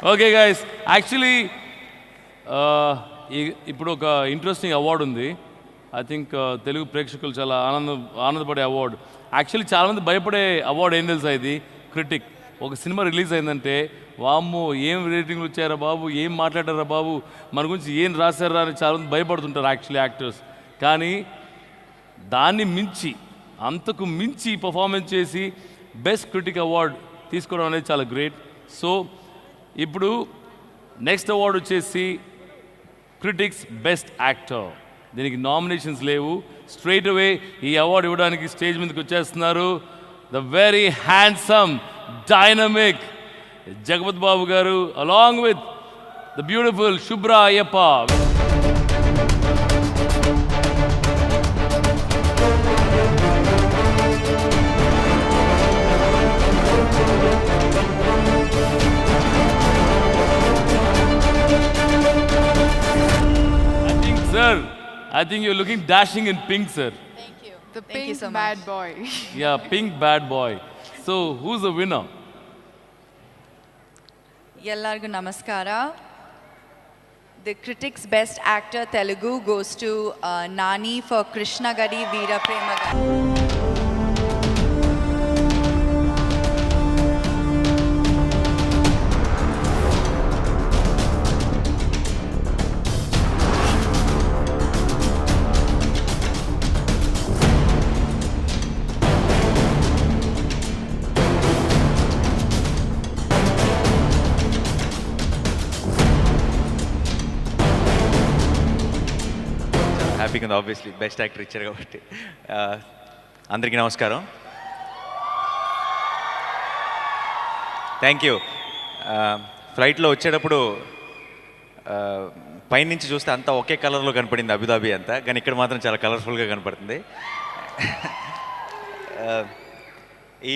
Okay guys, actually ఇప్పుడు ఒక interesting award ఉంది. ఐ థింక్ తెలుగు ప్రేక్షకులు చాలా ఆనందపడే అవార్డు. యాక్చువల్లీ చాలామంది భయపడే అవార్డు ఏం తెలుసా, ఇది క్రిటిక్. ఒక సినిమా రిలీజ్ అయిందంటే వామ్మో ఏం రేటింగ్లు వచ్చారా బాబు, ఏం మాట్లాడారా బాబు, మన గురించి ఏం రాశారా అని చాలామంది భయపడుతుంటారు యాక్చువల్లీ యాక్టర్స్. కానీ దాన్ని మించి, అంతకు మించి పర్ఫార్మెన్స్ చేసి బెస్ట్ క్రిటిక్ అవార్డు తీసుకోవడం అనేది చాలా గ్రేట్. సో ఇప్పుడు నెక్స్ట్ అవార్డు వచ్చేసి క్రిటిక్స్ బెస్ట్ యాక్టర్. దీనికి నామినేషన్స్ లేవు. స్ట్రైట్ అవే ఈ అవార్డు ఇవ్వడానికి స్టేజ్ మీదకి వచ్చేస్తున్నారు the very handsome dynamic Jagapathi Babu garu along with the beautiful శుభ్ర Ayyappa. Sir, I think you're looking dashing in pink, sir. Thank you. The Thank pink you so bad much. boy. Yeah, pink bad boy. So, who's the winner? Ellargu namaskara. The critics best actor Telugu goes to Nani for Krishna Gadi Veera Prema Gaadha. హ్యాపీగా ఉంది, obviously best actor ఇచ్చారు కాబట్టి. అందరికీ నమస్కారం, thank you. ఫ్లైట్లో వచ్చేటప్పుడు పైనుంచి చూస్తే అంతా ఒకే కలర్లో కనపడింది అబుదాబి అంతా, కానీ ఇక్కడ మాత్రం చాలా కలర్ఫుల్గా కనపడుతుంది.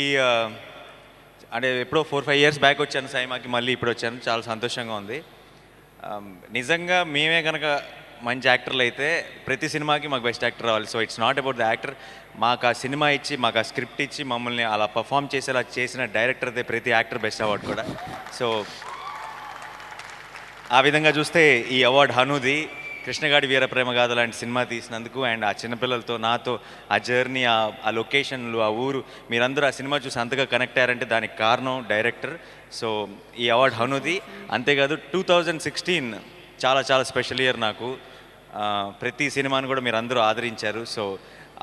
ఈ అంటే ఎప్పుడో 4-5 years బ్యాక్ వచ్చాను సైమాకి, మళ్ళీ ఇప్పుడు వచ్చాను, చాలా సంతోషంగా ఉంది. నిజంగా మేమే కనుక మంచి యాక్టర్లు అయితే ప్రతి సినిమాకి మాకు బెస్ట్ యాక్టర్ రావాలి. So it's not about the actor. మాకు ఆ సినిమా ఇచ్చి, మాకు ఆ స్క్రిప్ట్ ఇచ్చి, మమ్మల్ని అలా పర్ఫామ్ చేసేలా చేసిన డైరెక్టర్దే ప్రతి యాక్టర్ బెస్ట్ అవార్డు కూడా. సో ఆ విధంగా చూస్తే ఈ అవార్డు హనుది. కృష్ణ గాడి వీర ప్రేమ గాథ లాంటి సినిమా తీసినందుకు, అండ్ ఆ చిన్నపిల్లలతో నాతో ఆ జర్నీ, ఆ లొకేషన్లు, ఆ ఊరు, మీరందరూ ఆ సినిమా చూసి అంతగా కనెక్ట్ అయ్యారంటే దానికి కారణం డైరెక్టర్. సో ఈ అవార్డు హనుది. అంతేకాదు 2016 చాలా చాలా స్పెషల్ ఇయర్ నాకు. ప్రతి సినిమాను కూడా మీరు అందరూ ఆదరించారు. సో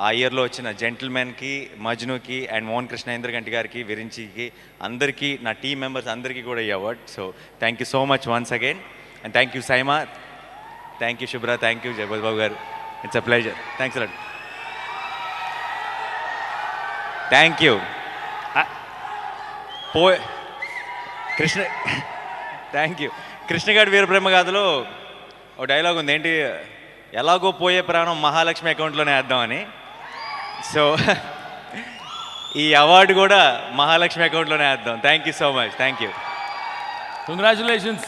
ఆ ఇయర్లో వచ్చిన జెంటిల్మెన్కి, మజ్నుకి, అండ్ మోహన్ కృష్ణ ఇంద్రగంటి గారికి, విరించికి, అందరికీ, నా టీమ్ మెంబర్స్ అందరికీ కూడా ఈ award. So thank you so much once again, and thank you SIIMA, thank you Shubhra, thank you Jagapathi Babu garu. It's a pleasure. Thanks a lot. Thank you. Krishna thank you. Krishna Gaadi Veera ప్రేమ గాథలో ఒక డైలాగ్ ఉంది, ఏంటి, ఎలాగో పోయే ప్రాణం మహాలక్ష్మి అకౌంట్లోనే వేద్దామని. సో ఈ అవార్డు కూడా మహాలక్ష్మి అకౌంట్లోనే వేద్దాం. Thank you so much. Thank you. Congratulations.